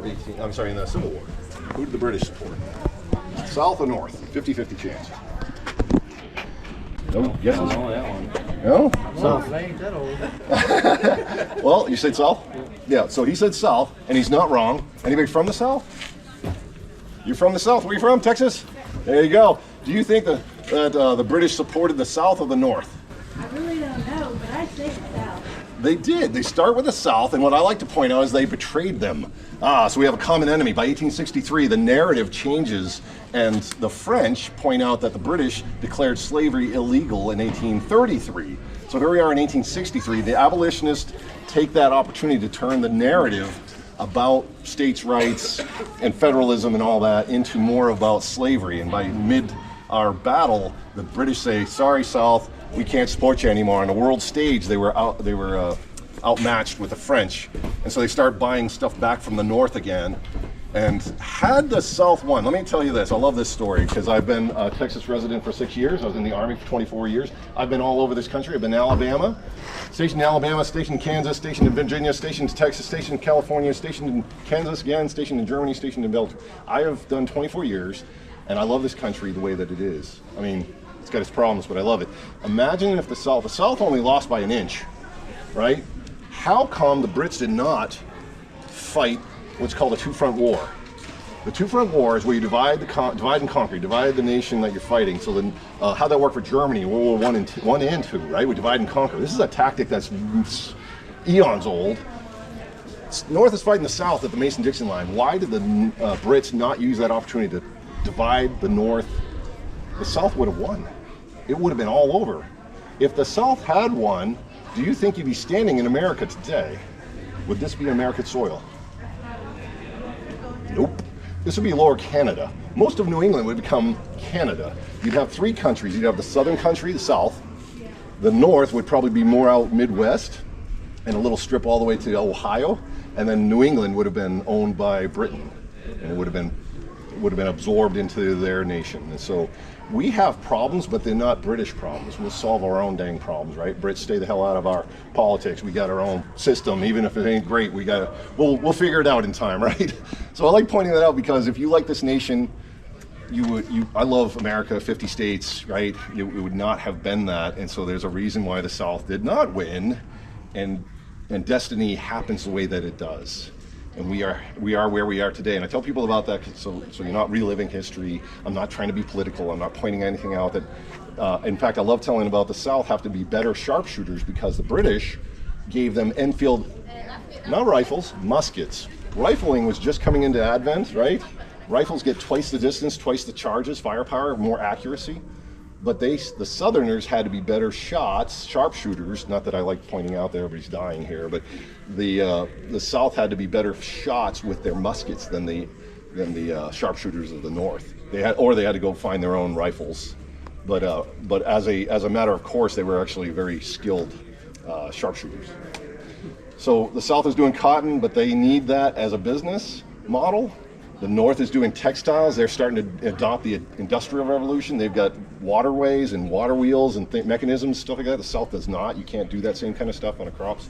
of 18, I'm sorry, in the Civil War. Who did the British support? South or North? 50-50 chance. No guesses? I don't know that one. No? Well, I ain't that old. Well, you said South? Yeah, so he said South, and he's not wrong. Anybody from the South? You're from the South. Where are you from? Texas? There you go. Do you think that the British supported the South or the North? I really don't know, but I say South. They did. They start with the South, and what I like to point out is they betrayed them. So we have a common enemy. By 1863, the narrative changes, and the French point out that the British declared slavery illegal in 1833. So here we are in 1863. The abolitionists take that opportunity to turn the narrative about states' rights and federalism and all that into more about slavery. And by mid our battle, the British say, "Sorry, South, we can't support you anymore." On the world stage, they were outmatched with the French, and so they start buying stuff back from the North again. And had the South won, let me tell you this, I love this story because I've been a Texas resident for 6 years. I was in the Army for 24 years. I've been all over this country. I've been in Alabama, stationed in Alabama, stationed in Kansas, stationed in Virginia, stationed in Texas, stationed in California, stationed in Kansas again, stationed in Germany, stationed in Belgium. I have done 24 years, and I love this country the way that it is. I mean, it's got its problems, but I love it. Imagine if the South only lost by an inch, right? How come the Brits did not fight what's called a two-front war? The two-front war is where you divide and conquer, divide the nation that you're fighting. So then, how'd that work for Germany in World War I and II, right? We divide and conquer. This is a tactic that's eons old. North is fighting the South at the Mason-Dixon line. Why did the Brits not use that opportunity to divide the North? The South would have won. It would have been all over. If the South had won, do you think you'd be standing in America today? Would this be American soil? Nope. This would be Lower Canada. Most of New England would become Canada. You'd have three countries. You'd have the southern country, the South. The North would probably be more out Midwest and a little strip all the way to Ohio. And then New England would have been owned by Britain, and it would have been absorbed into their nation. And so we have problems, but they're not British problems. We'll solve our own dang problems, right? Brits, stay the hell out of our politics. We got our own system, even if it ain't great. We'll figure it out in time, right? So I like pointing that out because if you like this nation, I love America, 50 states, right? It would not have been that, and so there's a reason why the South did not win, and destiny happens the way that it does. And we are where we are today. And I tell people about that so you're not reliving history. I'm not trying to be political. I'm not pointing anything out that, in fact, I love telling about the South have to be better sharpshooters because the British gave them Enfield, not rifles, muskets. Rifling was just coming into advent, right? Rifles get twice the distance, twice the charges, firepower, more accuracy. But the Southerners had to be better shots, sharpshooters. Not that I like pointing out that everybody's dying here, but the South had to be better shots with their muskets than the sharpshooters of the North. They had to go find their own rifles. But as a matter of course, they were actually very skilled sharpshooters. So the South is doing cotton, but they need that as a business model. The North is doing textiles. They're starting to adopt the Industrial Revolution. They've got waterways and water wheels and mechanisms, stuff like that. The South does not. You can't do that same kind of stuff on the crops,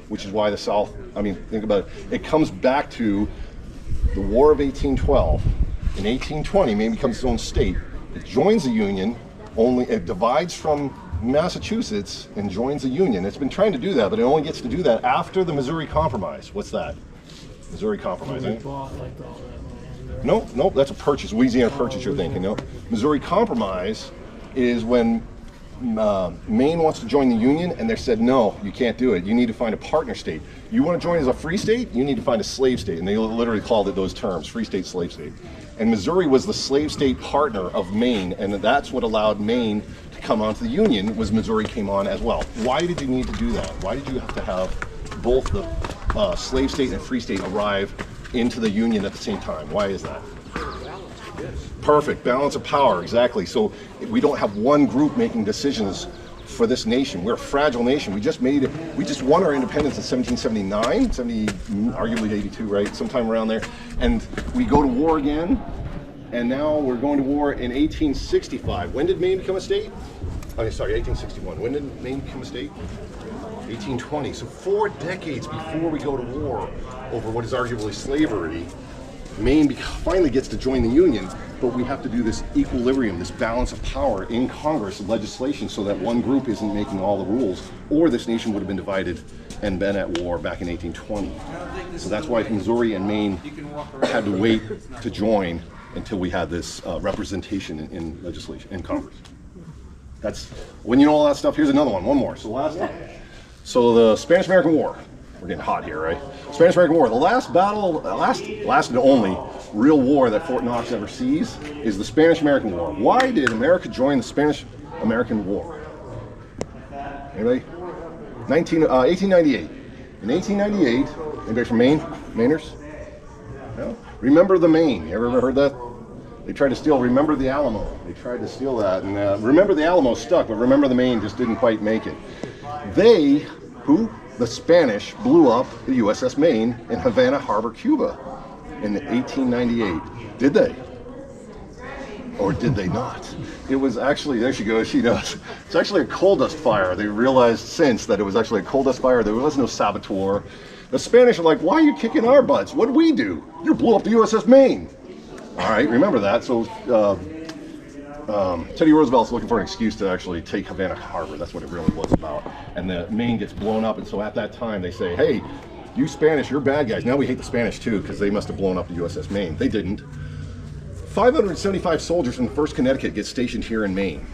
which is why the South, I mean, think about it. It comes back to the War of 1812. In 1820, Maine becomes its own state. It joins the Union, it divides from Massachusetts and joins the Union. It's been trying to do that, but it only gets to do that after the Missouri Compromise. What's that? Missouri Compromise, eh? No, that's a purchase, Louisiana Purchase you're thinking, no. Missouri Compromise is when Maine wants to join the Union and they said, no, you can't do it. You need to find a partner state. You want to join as a free state? You need to find a slave state. And they literally called it those terms, free state, slave state. And Missouri was the slave state partner of Maine, and that's what allowed Maine to come onto the Union, was Missouri came on as well. Why did you need to do that? Why did you have to have both the slave state and free state arrive into the Union at the same time? Why is that? Perfect, balance of power, exactly. So we don't have one group making decisions for this nation. We're a fragile nation. We just won our independence in 1779, arguably 82, right? Sometime around there. And we go to war again, and now we're going to war in 1865. When did Maine become a state? 1861. When did Maine become a state? 1820. So 4 decades before we go to war over what is arguably slavery, Maine finally gets to join the Union, but we have to do this equilibrium, this balance of power in Congress and legislation so that one group isn't making all the rules, or this nation would have been divided and been at war back in 1820. So that's why Missouri and Maine had to wait to join until we had this representation in legislation, in Congress. That's, when you know all that stuff, here's another one more. So last time. So the Spanish-American War. We're getting hot here, right? Spanish-American War. The last battle, last and only real war that Fort Knox ever sees is the Spanish-American War. Why did America join the Spanish-American War? Anybody? 1898. In 1898, anybody from Maine? Mainers? No? Remember the Maine. You ever heard that? They tried to steal Remember the Alamo. They tried to steal that, and Remember the Alamo stuck, but Remember the Maine just didn't quite make it. They, who? The Spanish blew up the USS Maine in Havana Harbor, Cuba in 1898. Did they? Or did they not? It was actually, there she goes, she knows. It's actually a coal dust fire. They realized since that it was actually a coal dust fire. There was no saboteur. The Spanish are like, why are you kicking our butts? What did we do? You blew up the USS Maine. All right, remember that. So Teddy Roosevelt's looking for an excuse to actually take Havana Harbor. That's what it really was about. And the Maine gets blown up, and so at that time they say, hey, you Spanish, you're bad guys. Now we hate the Spanish too, because they must have blown up the USS Maine. They didn't. 575 soldiers from the 1st Connecticut get stationed here in Maine.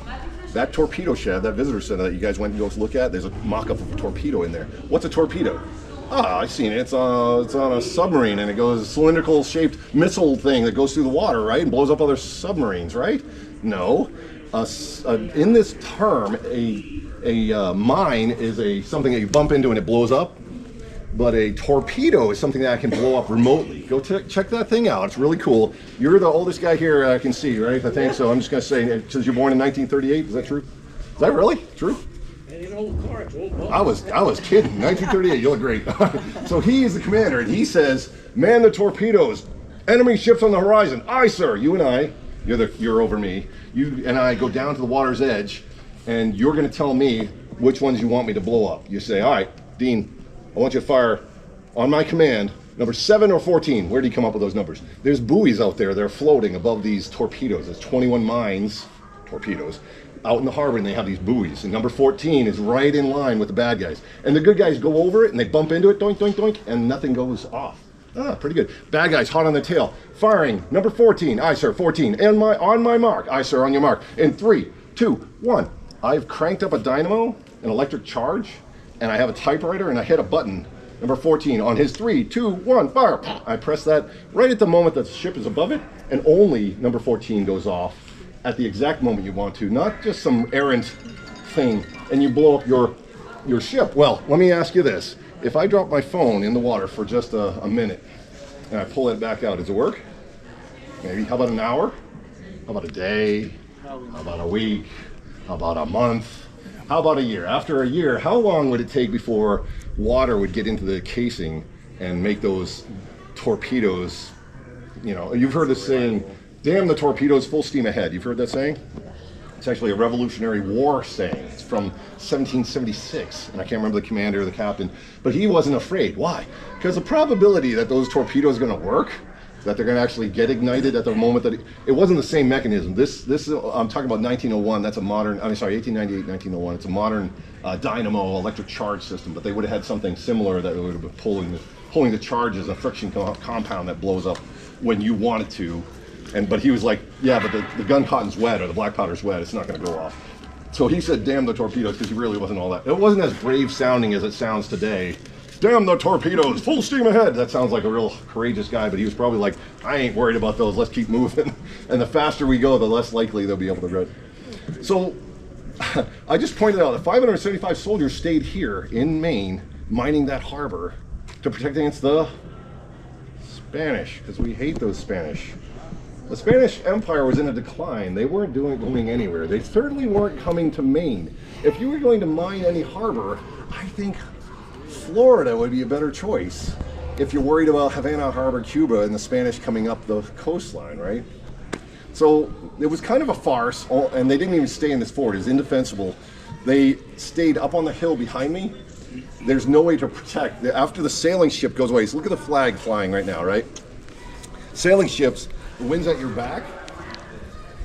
That torpedo shed, that visitor center that you guys went to go look at, there's a mock-up of a torpedo in there. What's a torpedo? Ah, I've seen it. It's on a submarine, and it goes a cylindrical-shaped missile thing that goes through the water, right, and blows up other submarines, right? No. In this term, a mine is something that you bump into and it blows up, but a torpedo is something that can blow up remotely. Go check that thing out. It's really cool. You're the oldest guy here I can see, right? I think so. I'm just going to say, since you're born in 1938, is that true? Is that really true? I was kidding. 1938. You look great. So he's the commander, and he says, "Man the torpedoes. Enemy ships on the horizon." Aye, sir. You and I, you're over me. You and I go down to the water's edge, and you're going to tell me which ones you want me to blow up. You say, "All right, Dean, I want you to fire on my command. Number 7 or 14. Where did he come up with those numbers? There's buoys out there. They're floating above these torpedoes. There's 21 mines, torpedoes, out in the harbor, and they have these buoys. And number 14 is right in line with the bad guys. And the good guys go over it, and they bump into it, doink, doink, doink, and nothing goes off. Ah, pretty good. Bad guys hot on the tail. Firing. Number 14. Aye, sir. 14. And on my mark. Aye, sir. On your mark. In 3, 2, 1. I've cranked up a dynamo, an electric charge, and I have a typewriter, and I hit a button. Number 14 on his 3, 2, 1, fire. I press that right at the moment that the ship is above it, and only number 14 goes off at the exact moment you want to, not just some errant thing, and you blow up your ship. Well, let me ask you this. If I drop my phone in the water for just a minute, and I pull it back out, does it work? Maybe. How about an hour? How about a day? How about a week? How about a month? How about a year? After a year, how long would it take before water would get into the casing and make those torpedoes, you know, you've heard this saying, damn the torpedoes, full steam ahead. You've heard that saying? It's actually a Revolutionary War saying. It's from 1776, and I can't remember the commander or the captain, but he wasn't afraid. Why? Because the probability that those torpedoes are going to work, that they're going to actually get ignited at the moment that it wasn't the same mechanism. This I'm talking about 1901. That's a modern. I'm sorry, 1898, 1901. It's a modern dynamo electric charge system. But they would have had something similar that would have been pulling the charges, a friction compound that blows up when you want it to. But he was like, yeah, but the gun cotton's wet or the black powder's wet. It's not going to go off. So he said, damn the torpedoes, because he really wasn't all that. It wasn't as brave sounding as it sounds today. Damn the torpedoes, full steam ahead. That sounds like a real courageous guy, but he was probably like, I ain't worried about those, let's keep moving. And the faster we go, the less likely they'll be able to run. So I just pointed out that 575 soldiers stayed here in Maine, mining that harbor to protect against the Spanish, because we hate those Spanish. The Spanish Empire was in a decline. They weren't going anywhere. They certainly weren't coming to Maine. If you were going to mine any harbor, I think Florida would be a better choice if you're worried about Havana Harbor, Cuba, and the Spanish coming up the coastline, right? So it was kind of a farce, and they didn't even stay in this fort. It was indefensible. They stayed up on the hill behind me, there's no way to protect. After the sailing ship goes away, so look at the flag flying right now, right? Sailing ships, the wind's at your back.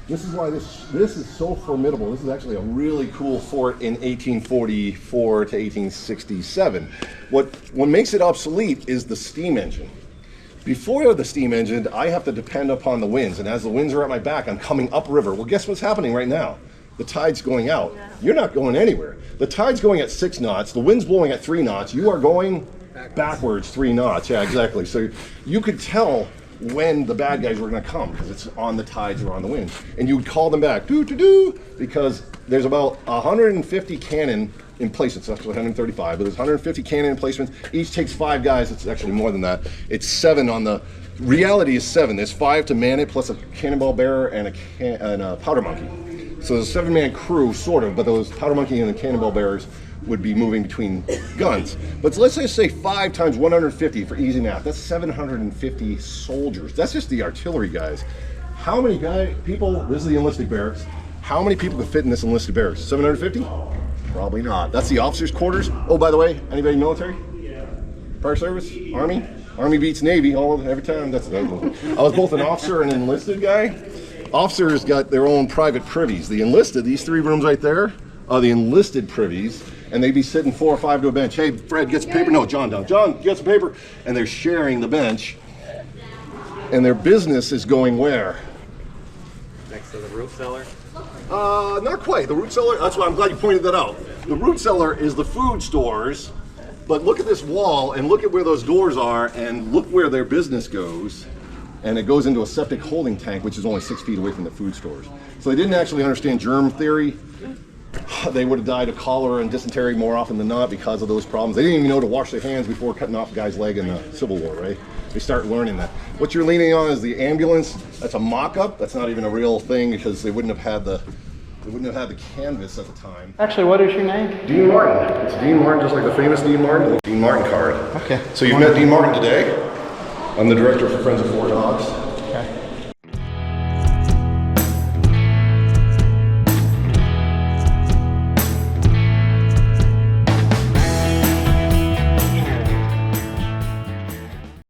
This is why this is so formidable. This is actually a really cool fort in 1844 to 1867. What makes it obsolete is the steam engine. Before the steam engine, I have to depend upon the winds, and as the winds are at my back, I'm coming upriver. Well, guess what's happening right now? The tide's going out. You're not going anywhere. The tide's going at 6 knots, the wind's blowing at 3 knots, you are going backwards 3 knots. Yeah, exactly. So you could tell when the bad guys were going to come because it's on the tides or on the wind. And you would call them back, because there's about 150 cannon emplacements. That's 135, but there's 150 cannon emplacements. Each takes 5 guys. It's actually more than that. It's 7 on the, reality is 7. There's 5 to man it, plus a cannonball bearer and a powder monkey. So there's a 7-man crew, sort of, but those powder monkey and the cannonball bearers would be moving between guns. But let's just say 5 times 150 for easy math. That's 750 soldiers. That's just the artillery guys. How many people, this is the enlisted barracks, how many people could fit in this enlisted barracks? 750? Probably not. That's the officers' quarters. Oh, by the way, anybody military? Prior service? Army? Army beats Navy every time. That's I was both an officer and an enlisted guy. Officers got their own private privies. The enlisted, these 3 rooms right there, are the enlisted privies, and they'd be sitting 4 or 5 to a bench. Hey, Fred, get some paper. No, John down. John, get some paper. And they're sharing the bench. And their business is going where? Next to the root cellar. Not quite. The root cellar, that's why I'm glad you pointed that out. The root cellar is the food stores, but look at this wall and look at where those doors are and look where their business goes. And it goes into a septic holding tank, which is only 6 feet away from the food stores. So they didn't actually understand germ theory. They would have died of cholera and dysentery more often than not because of those problems. They didn't even know to wash their hands before cutting off a guy's leg in the Civil War, right? They start learning that. What you're leaning on is the ambulance. That's a mock-up. That's not even a real thing because they wouldn't have had the canvas at the time. Actually, what is your name? Dean Martin. It's Dean Martin, just like the famous Dean Martin. Dean Martin card. Okay. So you've met Dean Martin today. I'm the director for Friends of Fort Knox. Okay.